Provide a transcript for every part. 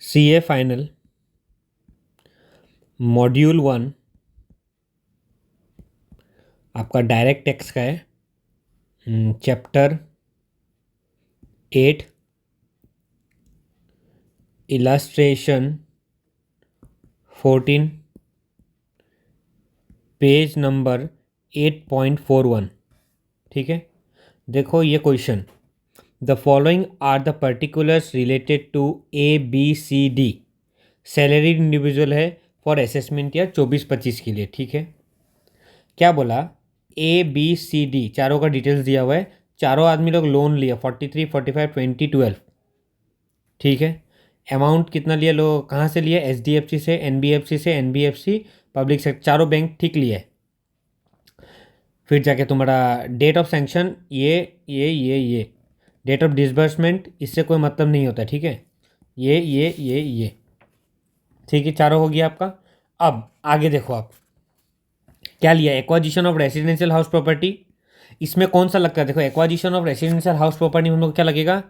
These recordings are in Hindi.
CA फाइनल मॉड्यूल 1 आपका डायरेक्ट टैक्स का है। Chapter 8 illustration 14 page number 8.41। ठीक है, देखो ये question, the following are the particulars related to ABCD। Salary individual है फॉर असेसमेंट ईयर 24-25 के लिए। ठीक है, क्या बोला, ABCD चारों का डिटेल्स दिया हुआ है। चारों आदमी लोग लोन लिया 43, 45, 20, 12। ठीक है, अमाउंट कितना लिया, लोग कहाँ से लिया, HDFC से, NBFC से, NBFC पब्लिक सेक्टर, चारों बैंक ठीक लिया है। फिर जाके तुम्हारा डेट ऑफ सैंक्शन ये डेट ऑफ डिसबर्समेंट इससे कोई मतलब नहीं होता। ठीक है, ये ठीक है, चारों हो गया आपका। अब आगे देखो, आप क्या लिया, acquisition of residential house property. इसमें कौन सा लगता है, देखो acquisition of residential house property में हम लोग क्या लगेगा,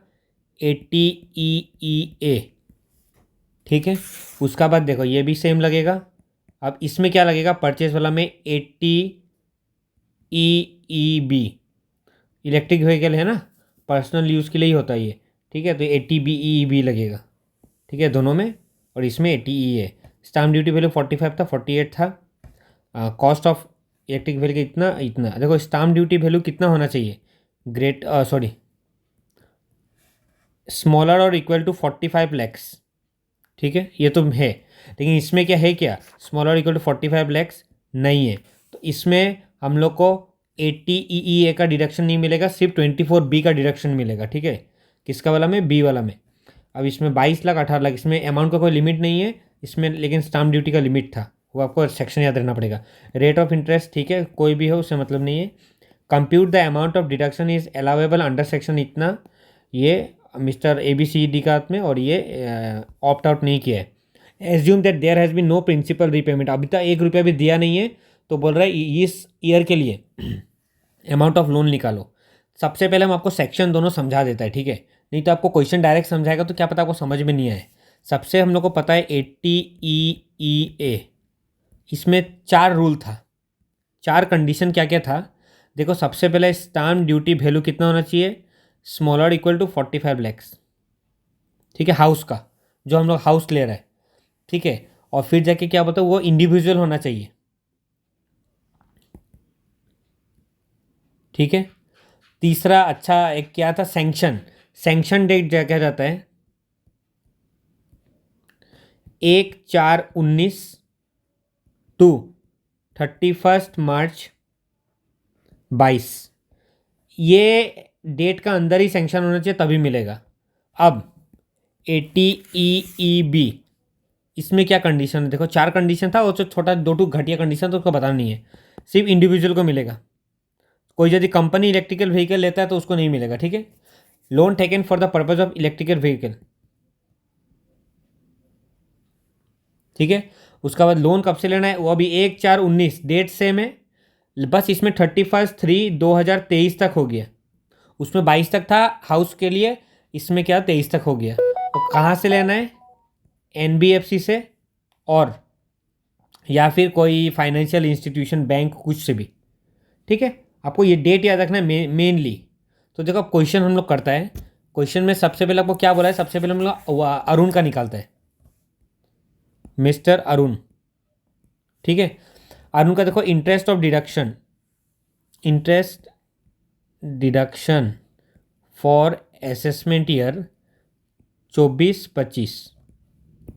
80EEA। ठीक है, उसका बाद देखो ये भी सेम लगेगा। अब इसमें क्या लगेगा, परचेज वाला में 80EEB, इलेक्ट्रिक व्हीकल है ना, पर्सनल यूज़ के लिए ही होता है ये। ठीक है, तो 80BEEB लगेगा। ठीक है, दोनों में, और इसमें 80E है। स्टाम्प ड्यूटी वैल्यू 45 था, 48 था। कॉस्ट ऑफ इलेक्ट्रिक व्हीकल इतना इतना, देखो स्टाम्प ड्यूटी वैल्यू कितना होना चाहिए, स्मॉलर और इक्वल टू 45 लैक्स। ठीक है, ये तो है, लेकिन इसमें क्या है, क्या स्मॉलर और इक्वल टू 45 लैक्स नहीं है, तो इसमें हम लोग को 80EEA का डिडक्शन नहीं मिलेगा, सिर्फ 24B का डिडक्शन मिलेगा। ठीक है, किसका वाला में, बी वाला में। अब इसमें 22 लाख 18 लाख, इसमें अमाउंट का कोई लिमिट नहीं है इसमें, लेकिन स्टाम्प ड्यूटी का लिमिट था, वो आपको सेक्शन याद रखना पड़ेगा। रेट ऑफ इंटरेस्ट ठीक है, कोई भी हो उससे मतलब नहीं है। Compute the amount of deduction is allowable under section इतना, ये मिस्टर ABCD का हाथ में, और ये ऑप्ट आउट नहीं किया है। Assume that there has been no principal repayment, अभी तक 1 रुपया भी दिया नहीं है, तो बोल रहा है इस ईयर के लिए अमाउंट ऑफ लोन निकालो। सबसे पहले हम आपको सेक्शन दोनों समझा देता है। ठीक है, नहीं तो आपको क्वेश्चन डायरेक्ट समझाएगा तो क्या पता आपको समझ में नहीं आए। सबसे हम लोग को पता है 80EEA, इसमें 4 रूल था, 4 कंडीशन क्या क्या था। देखो सबसे पहले स्टाम्प ड्यूटी वैल्यू कितना होना चाहिए, स्मॉलर इक्वल टू 45 लैक्स। ठीक है, हाउस का, जो हम लोग हाउस ले रहे हैं। ठीक है, और फिर जाके क्या बताओ, वो इंडिविजुअल होना चाहिए। ठीक है, तीसरा अच्छा एक क्या था, सैंक्शन डेट क्या जाता है, 1/4/19 टू 31 मार्च 22। ये डेट का अंदर ही सैंक्शन होना चाहिए, तभी मिलेगा। अब 80EEB, इसमें क्या कंडीशन है, देखो 4 कंडीशन था, वो जो छोटा 2 घटिया कंडीशन तो उसको बताना नहीं है, सिर्फ इंडिविजुअल को मिलेगा। कोई यदि कंपनी इलेक्ट्रिकल व्हीकल लेता है तो उसको नहीं मिलेगा। ठीक है, loan taken for the purpose of electrical vehicle. ठीक है, उसका बाद लोन कब से लेना है, वो अभी 1/4/19 डेट सेम है, बस इसमें 31/3/2023 तक हो गया। उसमें 22 तक था हाउस के लिए, इसमें क्या 23 तक हो गया। तो कहाँ से लेना है, NBFC से, और या फिर कोई फाइनेंशियल इंस्टीट्यूशन, बैंक, कुछ से भी। ठीक है, आपको ये डेट याद रखना है मेनली। तो देखो क्वेश्चन हम लोग करता है, क्वेश्चन में सबसे पहले आपको क्या बोला है, सबसे पहले हम लोग अरुण का निकालता है, मिस्टर अरुण। ठीक है, अरुण का देखो interest deduction for assessment year 24-25।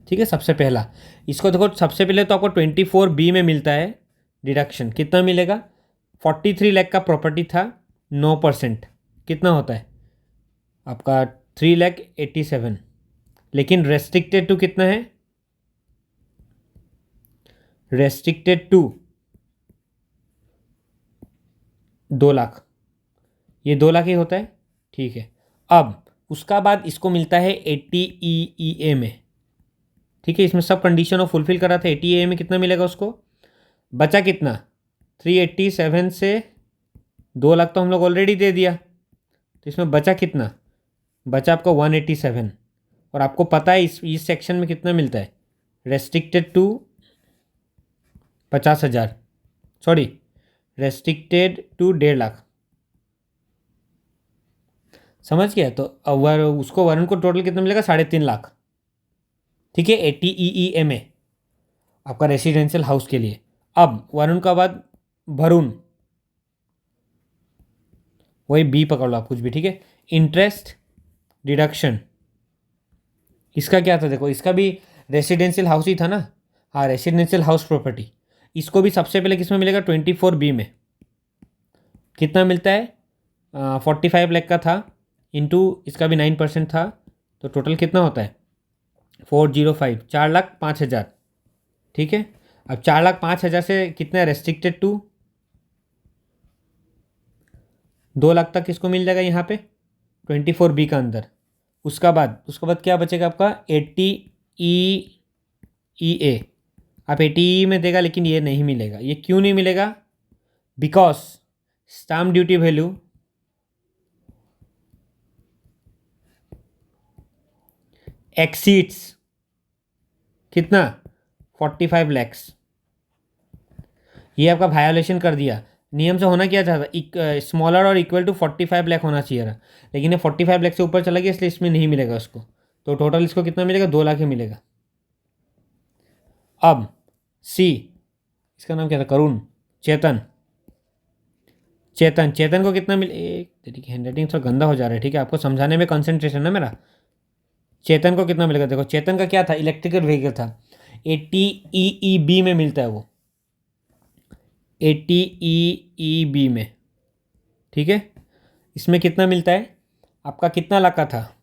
ठीक है, सबसे पहला इसको देखो, सबसे पहले तो आपको 24B में मिलता है डिडक्शन, कितना मिलेगा, 43 लाख का प्रॉपर्टी था, 9% कितना होता है आपका 3,87,000, लेकिन रेस्ट्रिक्टेड टू कितना है, रेस्ट्रिक्टेड टू 2 लाख, ये 2 लाख ही होता है। ठीक है, अब उसका बाद इसको मिलता है 80EEA में। ठीक है, इसमें सब कंडीशन ऑफ फुलफिल करा था, 80EEA में कितना मिलेगा उसको, बचा कितना, 387 से 2 लाख तो हम लोग ऑलरेडी दे दिया, तो इसमें बचा कितना, बचा आपका 187, और आपको पता है इस सेक्शन में कितना मिलता है, restricted to 50,000, sorry restricted to 1.5 lakh, समझ गया। तो उसको वरुण को टोटल कितना मिलेगा, 3.5 लाख, ठीक है, ATEE में आपका रेसिडेंशियल हाउस के लिए। अब वरुण का बाद वरुण, वही बी पकड़ लो आप कुछ भी, ठीक है। इंटरेस्ट डिडक्शन, इसका क्या था देखो, इसका भी रेसिडेंशियल हाउस ही था ना, हाँ रेसिडेंशियल हाउस प्रॉपर्टी। इसको भी सबसे पहले किस में मिलेगा, 24B में। कितना मिलता है, 45 लाख का था, इंटू इसका भी 9% था, तो टोटल कितना होता है 405, 4,05,000, ठीक है। अब 4,05,000 से कितना रेस्ट्रिक्टेड टू 2 लाख तक किसको मिल जाएगा यहाँ पे 24B का अंदर। उसका बाद क्या बचेगा आपका 80EA, आप 80E में देगा, लेकिन ये नहीं मिलेगा। ये क्यों नहीं मिलेगा, because stamp duty value exceeds कितना 45 lakhs। ये आपका वायोलेशन कर दिया। नियम से होना क्या चाहता, स्मॉलर और इक्वल टू 45 लाख होना चाहिए था, लेकिन ये 45 लाख से ऊपर चला गया, इसलिए इसमें नहीं मिलेगा उसको। तो टोटल इसको कितना मिलेगा, 2 लाख ही मिलेगा। अब सी, इसका नाम क्या था, करुण, चेतन को कितना मिले, एक हैंड राइटिंग थोड़ा गंदा हो जा रहा है, ठीक है, आपको समझाने में कंसंट्रेशन है मेरा। चेतन को कितना मिलेगा, देखो चेतन का क्या था, इलेक्ट्रिकल व्हीकल था, 80EEB में मिलता है वो, 80EEB में, ठीक है। इसमें कितना मिलता है आपका, कितना लाख का था,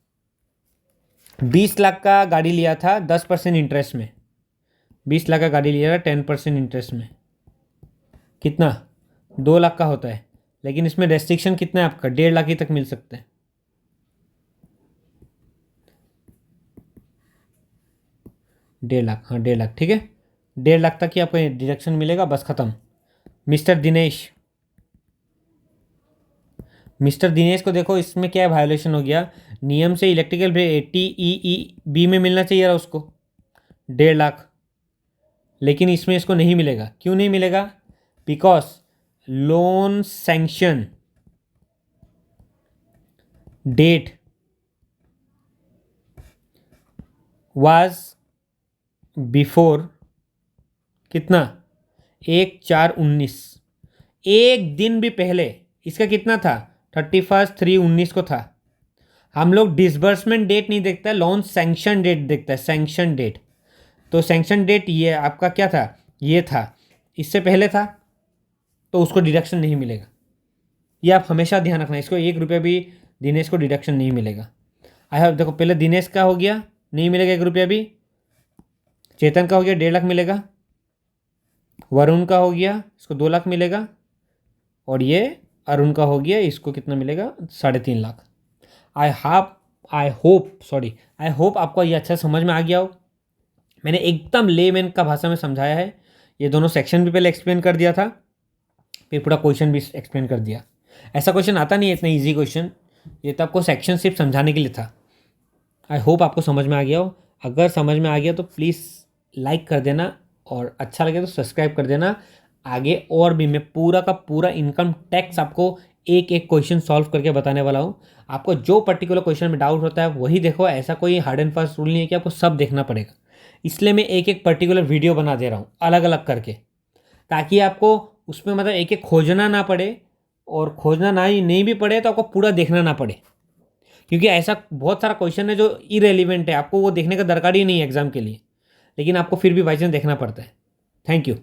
20 लाख का गाड़ी लिया था 10% इंटरेस्ट में, 20 लाख का गाड़ी लिया था 10% इंटरेस्ट में, कितना 2 लाख का होता है, लेकिन इसमें रेस्ट्रिक्शन कितना है आपका, 1.5 लाख ही तक मिल सकता है। 1.5 लाख, हाँ 1.5 लाख, ठीक है, 1.5 लाख तक ही आपको डिडक्शन मिलेगा, बस खत्म। मिस्टर दिनेश को देखो, इसमें क्या वायोलेशन हो गया, नियम से इलेक्ट्रिकल 80EEB में मिलना चाहिए था उसको 1.5 लाख, लेकिन इसमें इसको नहीं मिलेगा। क्यों नहीं मिलेगा, because loan sanction date was before कितना 1/4/19, एक दिन भी पहले इसका कितना था 31/3/19 को था। हम लोग डिसबर्समेंट डेट नहीं देखता है, लोन सैंक्शन डेट देखता है, सैंक्शन डेट। तो सैंक्शन डेट ये आपका क्या था, ये था, इससे पहले था, तो उसको डिडक्शन नहीं मिलेगा। ये आप हमेशा ध्यान रखना, इसको 1 रुपया भी दिनेश को डिडक्शन नहीं मिलेगा। आई हैव, देखो पहले दिनेश का हो गया, नहीं मिलेगा 1 रुपया भी, चेतन का हो गया 1.5 लाख मिलेगा, वरुण का हो गया इसको 2 लाख मिलेगा, और ये अरुण का हो गया, इसको कितना मिलेगा 3.5 लाख। आई होप आपको ये अच्छा समझ में आ गया हो। मैंने एकदम लेमैन का भाषा में समझाया है, ये दोनों सेक्शन भी पहले एक्सप्लेन कर दिया था, फिर पूरा क्वेश्चन भी एक्सप्लेन कर दिया। ऐसा क्वेश्चन आता नहीं है इतना ईजी क्वेश्चन, ये तो आपको सेक्शन सिर्फ समझाने के लिए था। आई होप आपको समझ में आ गया हो। अगर समझ में आ गया तो प्लीज़ लाइक कर देना, और अच्छा लगे तो सब्सक्राइब कर देना। आगे और भी मैं पूरा का पूरा इनकम टैक्स आपको एक एक क्वेश्चन सॉल्व करके बताने वाला हूँ। आपको जो पर्टिकुलर क्वेश्चन में डाउट होता है वही देखो, ऐसा कोई हार्ड एंड फास्ट रूल नहीं है कि आपको सब देखना पड़ेगा। इसलिए मैं एक एक पर्टिकुलर वीडियो बना दे रहा हूँ अलग अलग करके, ताकि आपको उसमें मतलब एक एक खोजना ना पड़े, और खोजना ना ही नहीं भी पड़े तो आपको पूरा देखना ना पड़े, क्योंकि ऐसा बहुत सारा क्वेश्चन है जो इरेलीवेंट है, आपको वो देखने का दरकार ही नहीं है एग्जाम के लिए, लेकिन आपको फिर भी बाई चांस देखना पड़ता है। Thank you.